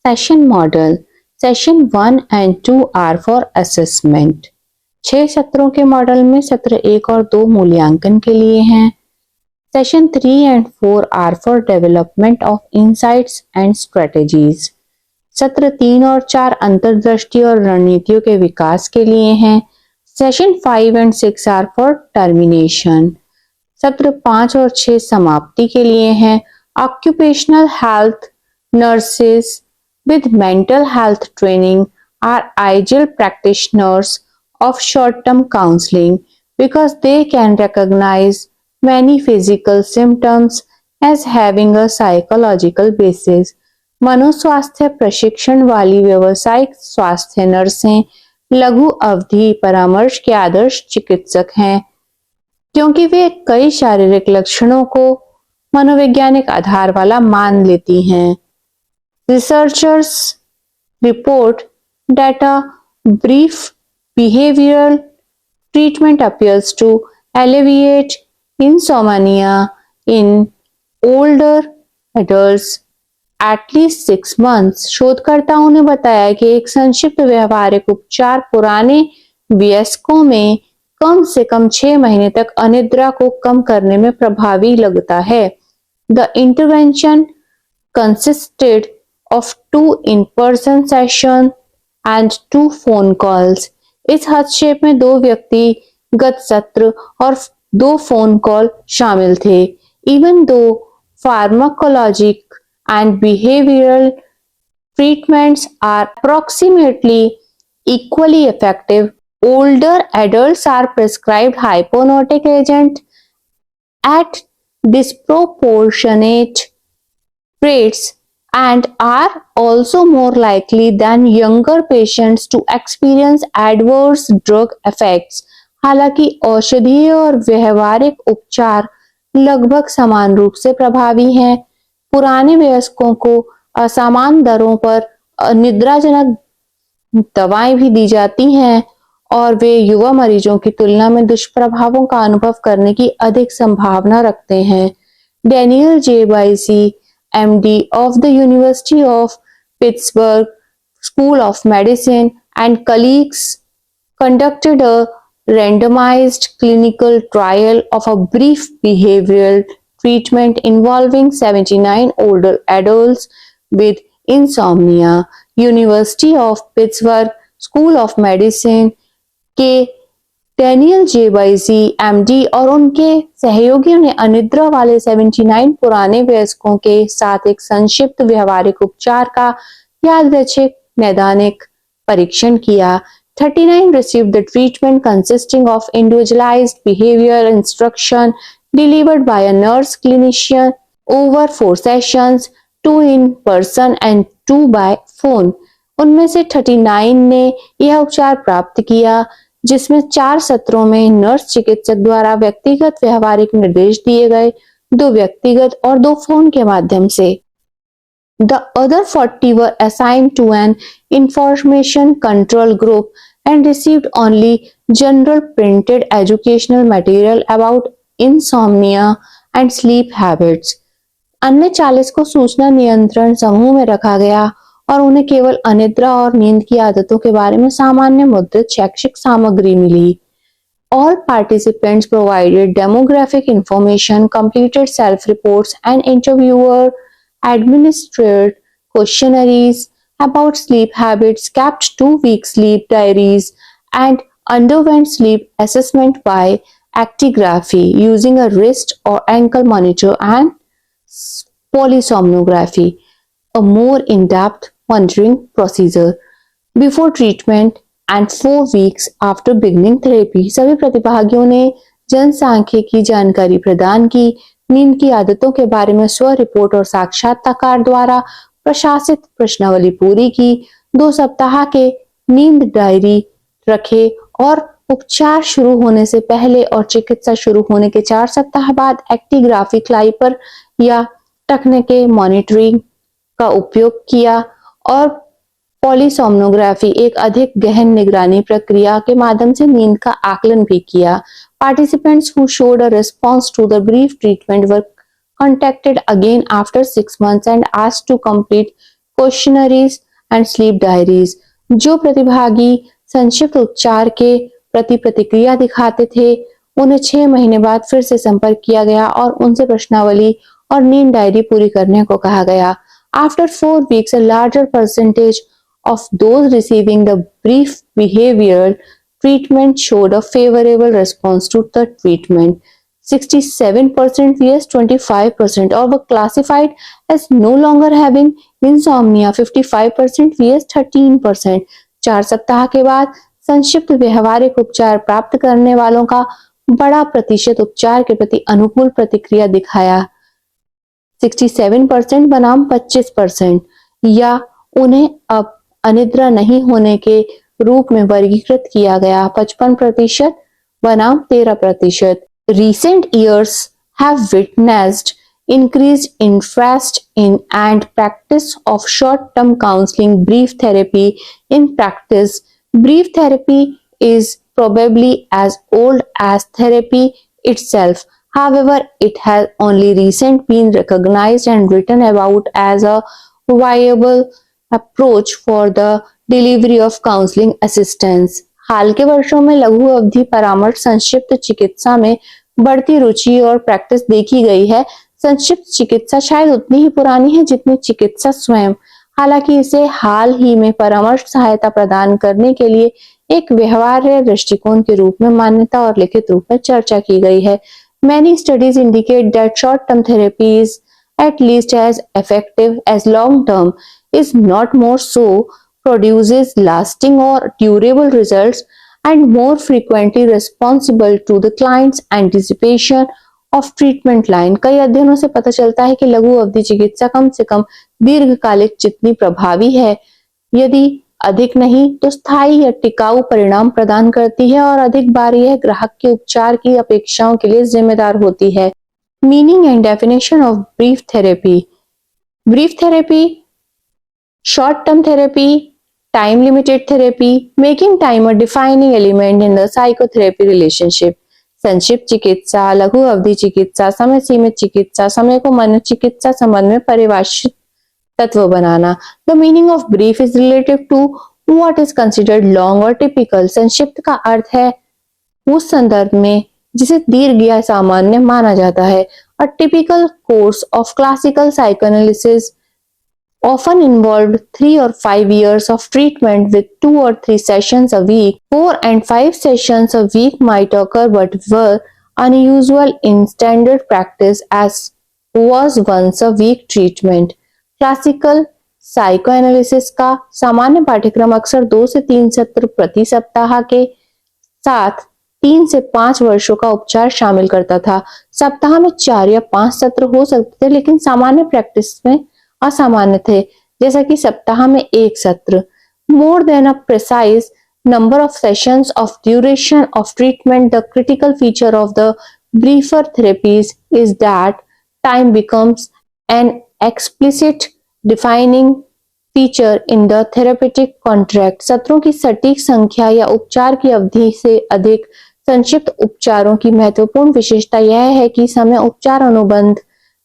session model, session 1 and 2 are for assessment. 6 सत्रों के मॉडल में सत्र 1 और 2 मूल्यांकन के लिए हैं। Session 3 and 4 are for development of insights and strategies. सत्र 3 और 4 अंतर्दृष्टि और रणनीतियों के विकास के लिए हैं। Session 5 and 6 are for termination. सत्र 5 और 6 समाप्ति के लिए हैं। Occupational health nurses with mental health training are ideal practitioners of short-term counseling because they can recognize many physical symptoms as having a psychological basis. मनोस्वास्थ्य प्रशिक्षण वाली व्यावसायिक स्वास्थ्य नर्सें लघु अवधि परामर्श के आदर्श चिकित्सक हैं क्योंकि वे कई शारीरिक लक्षणों को मनोवैज्ञानिक आधार वाला मान लेती हैं। Researchers report that a brief behavioral treatment appears to alleviate insomnia in older adults at least 6 months. शोधकर्ताओं ने बताया कि एक संक्षिप्त व्यवहारिक उपचार पुराने वयस्कों में कम से कम 6 महीने तक अनिद्रा को कम करने में प्रभावी लगता है। The intervention consisted of 2 in-person sessions and 2 phone calls. इस हस्तक्षेप में 2 व्यक्तिगत सत्र और 2 फोन कॉल शामिल थे। Even though pharmacologic and behavioral treatments are approximately equally effective, older adults are prescribed hypnotic agent at disproportionate rates and are also more likely than younger patients to experience adverse drug effects. हालांकि औषधीय और व्यवहारिक उपचार लगभग समान रूप से प्रभावी हैं, पुराने वयस्कों को असमान दरों पर निद्राजनक दवाएं भी दी जाती हैं और वे युवा मरीजों की तुलना में दुष्प्रभावों का अनुभव करने की अधिक संभावना रखते हैं। Daniel J Buysse MD of the University of Pittsburgh School of Medicine and colleagues conducted a randomized clinical trial of a brief behavioral treatment involving 79 older adults with insomnia. University of Pittsburgh School of Medicine के Daniel जे बाइजी MD और उनके सहयोगियों ने अनिद्रा वाले 79 पुराने वयस्कों के साथ एक संक्षिप्त व्यवहारिक उपचार का यादृच्छिक नैदानिक परीक्षण किया। 39 received the treatment consisting of individualized behavioral instruction delivered by a nurse clinician over 4 sessions, 2 in person and 2 by phone. उनमें से 39 ने यह उपचार प्राप्त किया जिसमें 4 सत्रों में नर्स चिकित्सक द्वारा व्यक्तिगत व्यवहारिक निर्देश दिए गए, 2 व्यक्तिगत और 2 फोन के माध्यम से।
The other 40 were assigned to an information control group and received only general printed educational material about insomnia and sleep habits. अन्य 40 को सूचना नियंत्रण समूह में रखा गया और उन्हें केवल अनिद्रा और नींद की आदतों के बारे में सामान्य मुद्रित शैक्षिक सामग्री मिली. All participants provided demographic information, completed self-reports, and interviewer administered questionnaires about sleep habits, kept 2-week sleep diaries, and underwent sleep assessment by actigraphy using a wrist or ankle monitor and polysomnography, a more in-depth monitoring procedure. Before treatment and 4 weeks after beginning therapy, सभी प्रतिभागियों ने जनसांख्यिकी जानकारी प्रदान की, नींद की आदतों के बारे में स्व रिपोर्ट और साक्षात्कार द्वारा प्रशासित प्रश्नावली पूरी की, 2 सप्ताह के नींद डायरी रखे और उपचार शुरू होने से पहले और चिकित्सा शुरू होने के 4 सप्ताह बाद एक्टिग्राफी क्लाइपर या टखने के मॉनिटरिंग का उपयोग किया और पॉलीसोम्नोग्राफी एक अधिक गहन निगरानी प्रक्रिया के माध्यम से नींद का आकलन भी किया. Participants who showed a response to the brief treatment were contacted again after 6 months and asked to complete questionnaires and sleep diaries. जो प्रतिभागी संक्षिप्त उपचार के प्रति प्रतिक्रिया दिखाते थे, उन्हें 6 महीने बाद फिर से संपर्क किया गया और उनसे प्रश्नावली और नींद डायरी पूरी करने को कहा गया. After 4 weeks, a larger percentage of those receiving the brief behavioral treatment showed a favorable response to the treatment. 67% vs 25% or were classified as no longer having insomnia. 55% vs 13%. 4 सप्ताह के बाद संक्षिप्त व्यवहारिक उपचार प्राप्त करने वालों का बड़ा प्रतिशत उपचार के प्रति अनुकूल प्रतिक्रिया दिखाया. 67% बनाम 25%, या उन्हें अब अनिद्रा नहीं होने के रूप में वर्गीकृत किया गया. 55% बनाम 13%. Recent years have witnessed increased interest in and practice of short-term counseling brief therapy. In practice, brief therapy is probably as old as therapy itself. However, it has only recently been recognized and written about as a viable approach for the delivery of counseling assistance. हाल के वर्षों में लघु अवधि परामर्श संक्षिप्त चिकित्सा में बढ़ती रुचि और प्रैक्टिस देखी गई है. संक्षिप्त चिकित्सा शायद उतनी ही पुरानी है जितनी चिकित्सा स्वयं. हालांकि इसे हाल ही में परामर्श सहायता प्रदान करने के लिए एक व्यवहार्य दृष्टिकोण के रूप में मान्यता और लिखित रूप में चर्चा की गई है. Many studies indicate that short-term therapy is at least as effective as long-term, is not more so, produces lasting or durable results, and more frequently responsible to the client's anticipation of treatment line. कई अध्ययनों से पता चलता है कि लघु अवधि चिकित्सा कम से कम दीर्घकालिक जितनी प्रभावी है, यदि अधिक नहीं तो स्थायी या टिकाऊ परिणाम प्रदान करती है और अधिक बार यह ग्राहक के उपचार की अपेक्षाओं के लिए जिम्मेदार होती है. Meaning and definition of brief therapy. Brief therapy, short term therapy, time limited therapy, making time a defining element in the psychotherapy relationship. संक्षिप्त चिकित्सा, लघु अवधि चिकित्सा, समय सीमित चिकित्सा, समय को मनोचिकित्सा संबंध में परिभाषित तत्व बनाना. The meaning of brief is relative to what is considered long और टिपिकल. संक्षिप्त का अर्थ है उस संदर्भ में जिसे दीर्घ या सामान्य माना जाता है. A typical course of classical psychoanalysis often involved 3 or 5 years of treatment with 2 or 3 sessions a week. 4 and 5 sessions a week might occur but were unusual in standard practice as was once a week treatment. Classical psychoanalysis का सामान्य पाठ्यक्रम अक्सर 2 से 3 सत्र प्रति सप्ताह के साथ 3 से 5 वर्षों का उपचार शामिल करता था. सप्ताह में 4 या 5 सत्र हो सकते थे, लेकिन सामान्य प्रैक्टिस में असामान्य थे, जैसा कि सप्ताह में 1 सत्र. More than a precise number of sessions of duration of treatment, the critical feature of the briefer therapies is that time becomes an explicit defining feature in the therapeutic contract. सत्रों की सटीक संख्या या उपचार की अवधि से अधिक संक्षिप्त उपचारों की महत्वपूर्ण विशेषता यह है कि समय उपचार अनुबंध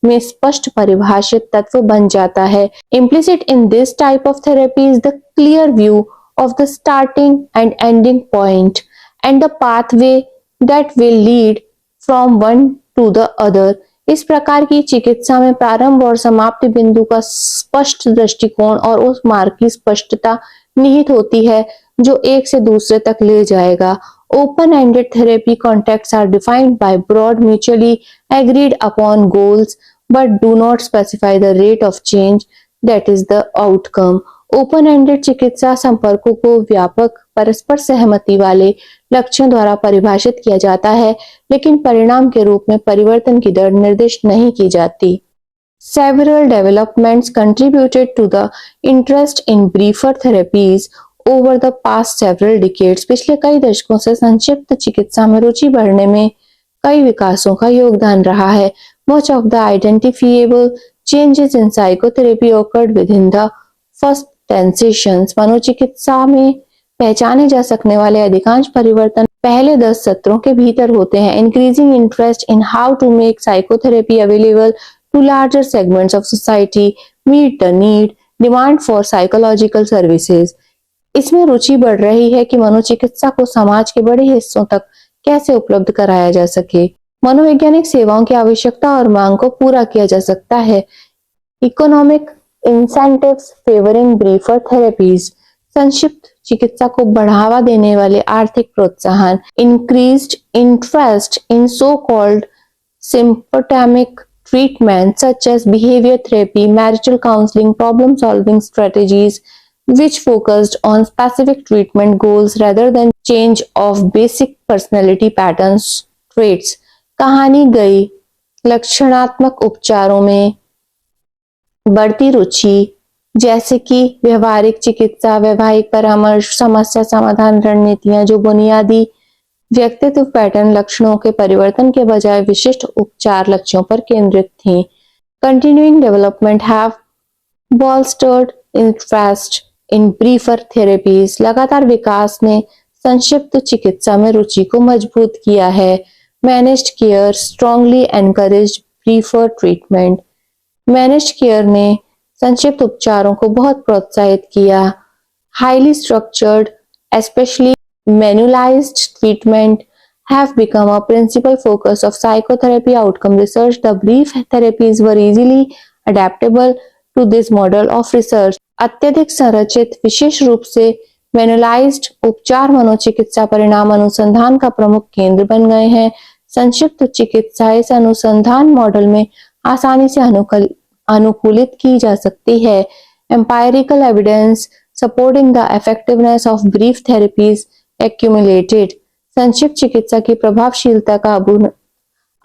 में स्पष्ट परिभाषित तत्व बन जाता है। Implicit in this type of therapy is the clear view of the starting and ending point and the pathway that will lead from one to the other। इस प्रकार की चिकित्सा में प्रारंभ और समाप्ति बिंदु का स्पष्ट दृष्टिकोण और उस मार्ग की स्पष्टता निहित होती है जो एक से दूसरे तक ले जाएगा। Open-ended therapy contexts are defined by broad, mutually agreed upon goals, but do not specify the rate of change that is the outcome। Open-ended चिकित्सा संपर्कों को व्यापक परस्पर सहमति वाले लक्ष्यों द्वारा परिभाषित किया जाता है, लेकिन परिणाम के रूप में परिवर्तन की दर निर्दिष्ट नहीं की जाती। Several developments contributed to the interest in briefer therapies over the past several decades। पिछले कई दशकों से संक्षिप्त चिकित्सा में रुचि बढ़ने में कई विकासों का योगदान रहा है। Much of the identifiable changes in psychotherapy occurred within the first 10 sessions। मनोचिकित्सा में पहचाने जा सकने वाले अधिकांश परिवर्तन पहले 10 सत्रों के भीतर होते हैं। Increasing interest in how to make psychotherapy available to larger segments of society meet the demand for psychological services। इसमें रुचि बढ़ रही है कि मनोचिकित्सा को समाज के बड़े हिस्सों तक कैसे उपलब्ध कराया जा सके। मनोवैज्ञानिक सेवाओं की आवश्यकता और मांग को पूरा किया जा सकता है। Economic incentives favouring ब्रीफर therapies. संक्षिप्त चिकित्सा को बढ़ावा देने वाले आर्थिक प्रोत्साहन। Increased interest in so called symptomatic treatment such as behavior therapy, marital counseling, problem solving strategies which focused on specific treatment goals rather than change of basic personality patterns traits। कहानी गई लक्षणात्मक उपचारों में बढ़ती रुचि, जैसे कि व्यवहारिक चिकित्सा, वैवाहिक परामर्श, समस्या समाधान रणनीतियां जो बुनियादी व्यक्तित्व पैटर्न लक्षणों के परिवर्तन के बजाय विशिष्ट उपचार लक्ष्यों पर केंद्रित थी। Continuing development have bolstered interest in briefer therapies। लगातार विकास ने संक्षिप्त चिकित्सा में रुचि को मजबूत किया है। Managed care strongly encouraged briefer treatment। Managed care ने संक्षिप्त उपचारों को बहुत प्रोत्साहित किया। Highly structured, especially manualized treatment have become a principal focus of psychotherapy outcome research। The brief therapies were easily adaptable to this model of research। अत्यधिक संरचित विशेष रूप से मैनुअलाइज्ड उपचार मनोचिकित्सा परिणाम अनुसंधान का प्रमुख केंद्र बन गए हैं। संक्षिप्त चिकित्सा इस अनुसंधान मॉडल में आसानी से अनुकूलित की जा सकती है। Empirical evidence supporting the effectiveness of brief therapies accumulated. संक्षिप्त चिकित्सा की प्रभावशीलता का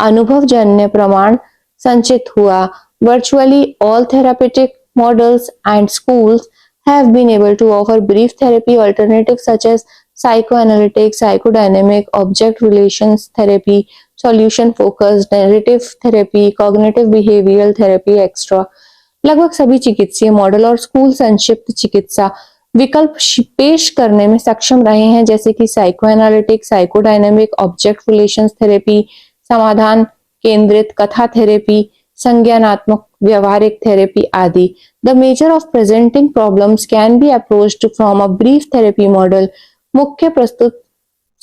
अनुभवजन्य प्रमाण संचित हुआ। Virtually all therapeutic models and schools have been able to offer brief therapy alternatives such as psychoanalytic, psychodynamic, object relations therapy, solution focused, narrative therapy, cognitive behavioral therapy, etc। लगभग सभी चिकित्सीय मॉडल और स्कूल संक्षिप्त चिकित्सा विकल्प पेश करने में सक्षम रहे हैं, जैसे कि psychoanalytic, psychodynamic, object relations therapy, समाधान केंद्रित कथा थेरेपी, संज्ञानात्मक व्यवहारिक थेरेपी आदि। The measure of presenting problems can be approached from a brief therapy model. मुख्य प्रस्तुत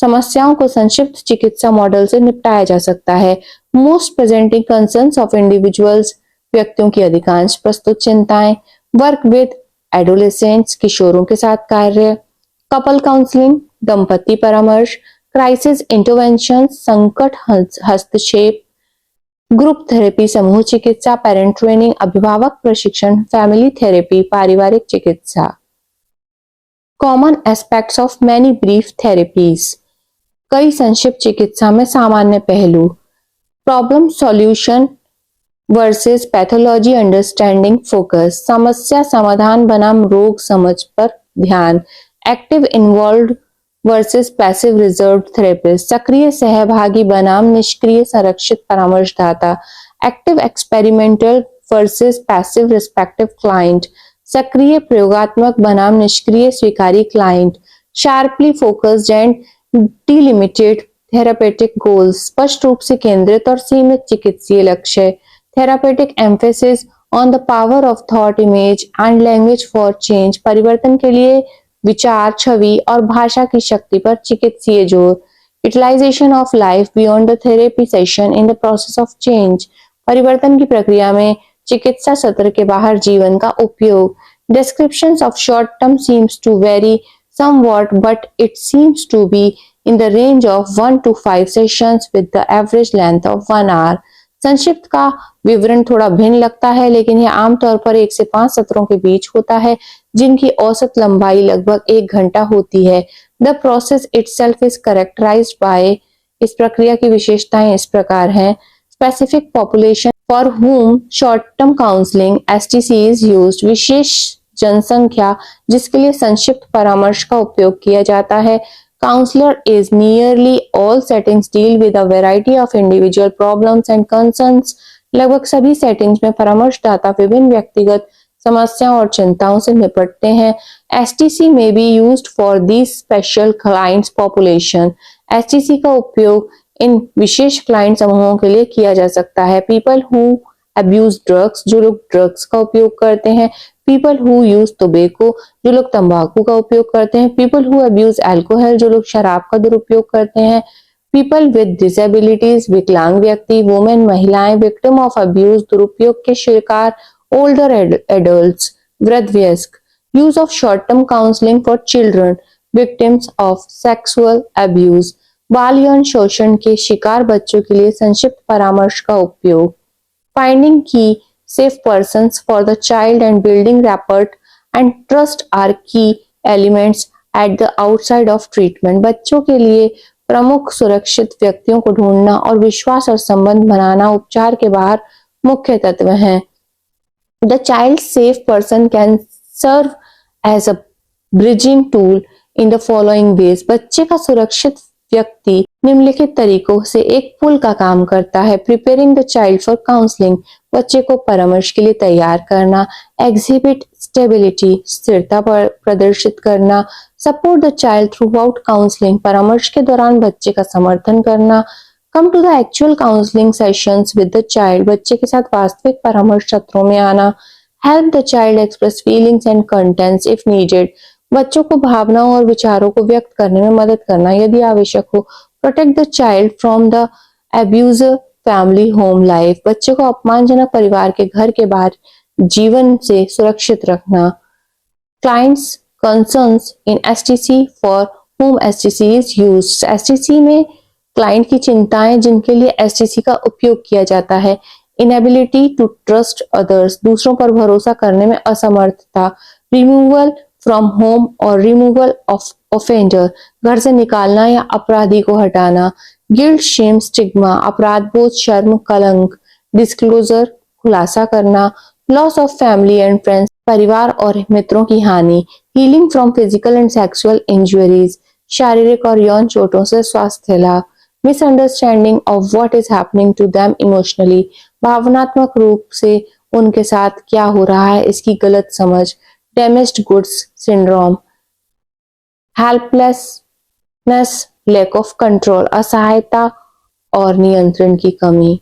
समस्याओं को संक्षिप्त चिकित्सा मॉडल से निपटाया जा सकता है। Most presenting concerns of individuals. व्यक्तियों की अधिकांश प्रस्तुत चिंताएं। वर्क विद एडोलेसेंट्स, किशोरों के साथ कार्य। कपल काउंसलिंग, दंपति परामर्श। क्राइसिस इंटरवेंशन, संकट हस्तक्षेप। ग्रुप थेरेपी, समूह चिकित्सा। पेरेंट ट्रेनिंग, अभिभावक प्रशिक्षण। फैमिली थेरेपी, पारिवारिक चिकित्सा। Common aspects of many brief therapies. कई संक्षिप्त चिकित्सा में सामान्य पहलू। Problem solution versus pathology understanding focus. समस्या समाधान बनाम रोग समझ पर ध्यान। Active involved versus passive reserve therapist. सक्रिय सहभागी बनाम निष्क्रिय संरक्षित परामर्शदाता। Active experimental versus passive respective client, सक्रिय प्रयोगात्मक बनाम निष्क्रिय स्वीकारी client, sharply focused and delimited therapeutic goals, स्पष्ट रूप से केंद्रित और सीमित चिकित्सीय लक्ष्य, therapeutic emphasis on the power of thought, image and language for change, परिवर्तन के लिए विचार, छवि और भाषा की शक्ति पर चिकित्सीय जोर, utilisation of life beyond the therapy session in the process of change, परिवर्तन की प्रक्रिया में चिकित्सा सत्र के बाहर जीवन का उपयोग, descriptions of short term seems to vary somewhat but it seems to be in the range of 1 to 5 sessions with the average length of 1 hour. संक्षिप्त का विवरण थोड़ा भिन्न लगता है लेकिन यह आमतौर पर 1 से 5 सत्रों के बीच होता है जिनकी औसत लंबाई लगभग 1 घंटा होती है. The process itself is characterized by, इस प्रक्रिया की विशेषताएं इस प्रकार हैं. Specific population for whom short term counseling STC is used, विशेष जनसंख्या जिसके लिए संक्षिप्त परामर्श का उपयोग किया जाता है. Counselor is nearly all settings deal with a variety of individual problems and concerns. लगभग सभी सेटिंग्स में परामर्शदाता विभिन्न व्यक्तिगत समस्याओं और चिंताओं से निपटते हैं. STC may be used for these special clients population. STC का उपयोग इन विशेष क्लाइंट समूहों के लिए किया जा सकता है. People who abuse drugs, जो लोग ड्रग्स का उपयोग करते हैं. People who use tobacco, जो लोग तंबाकू का उपयोग करते हैं. People who abuse alcohol, जो लोग शराब का दुरुपयोग करते हैं. People with disabilities, विकलांग व्यक्ति. Women, महिलाएं. Victim of abuse, दुरुपयोग के शिकार. Older adults, वृद्ध वयस्क. Use of short-term counseling for children, victims of sexual abuse. बाल यौन शोषण के शिकार बच्चों के लिए संक्षिप्त परामर्श का उपयोग. Finding key safe persons for the child and building rapport and trust are key elements at the outside of treatment. बच्चों के लिए प्रमुख सुरक्षित व्यक्तियों को ढूंढना और विश्वास और संबंध बनाना उपचार के बाहर मुख्य तत्व हैं. The child safe person can serve as a bridging tool in the following ways. बच्चे का सुरक्षित व्यक्ति निम्नलिखित तरीकों से एक पुल का काम करता है. Preparing the child for counseling, बच्चे को परामर्श के लिए तैयार करना. Exhibit stability, स्थिरता पर प्रदर्शित करना. Support the child throughout counseling, परामर्श के दौरान बच्चे का समर्थन करना. Come to the actual counseling sessions with the child, बच्चे के साथ वास्तविक परामर्श सत्रों में आना. Help the child express feelings and contents if needed, बच्चों को भावनाओं और विचारों को व्यक्त करने में मदद करना यदि आवश्यक हो. Protect the child from the abusive family home life, बच्चे को अपमानजनक परिवार के घर के बाहर जीवन से सुरक्षित रखना. Clients concerns in STC for whom STC is used, STC में क्लाइंट की चिंताएं जिनके लिए STC का उपयोग किया जाता है. Inability to trust others, दूसरों पर भरोसा करने में असमर्थता. Removal from home और removal of offender, घर से निकालना या अपराधी को हटाना. Guilt, shame, stigma, अपराध बोध, शर्म, कलंक. Disclosure, खुलासा करना. Loss of family and friends, परिवार और मित्रों की हानि. Healing from physical and sexual injuries, शारीरिक और यौन चोटों से स्वास्थ्य लाभ. Misunderstanding of what is happening to them emotionally, भावनात्मक रूप से उनके साथ क्या हो रहा है इसकी गलत समझ. Damaged goods syndrome, helplessness, lack of control, असहायता और नियंत्रण की कमी.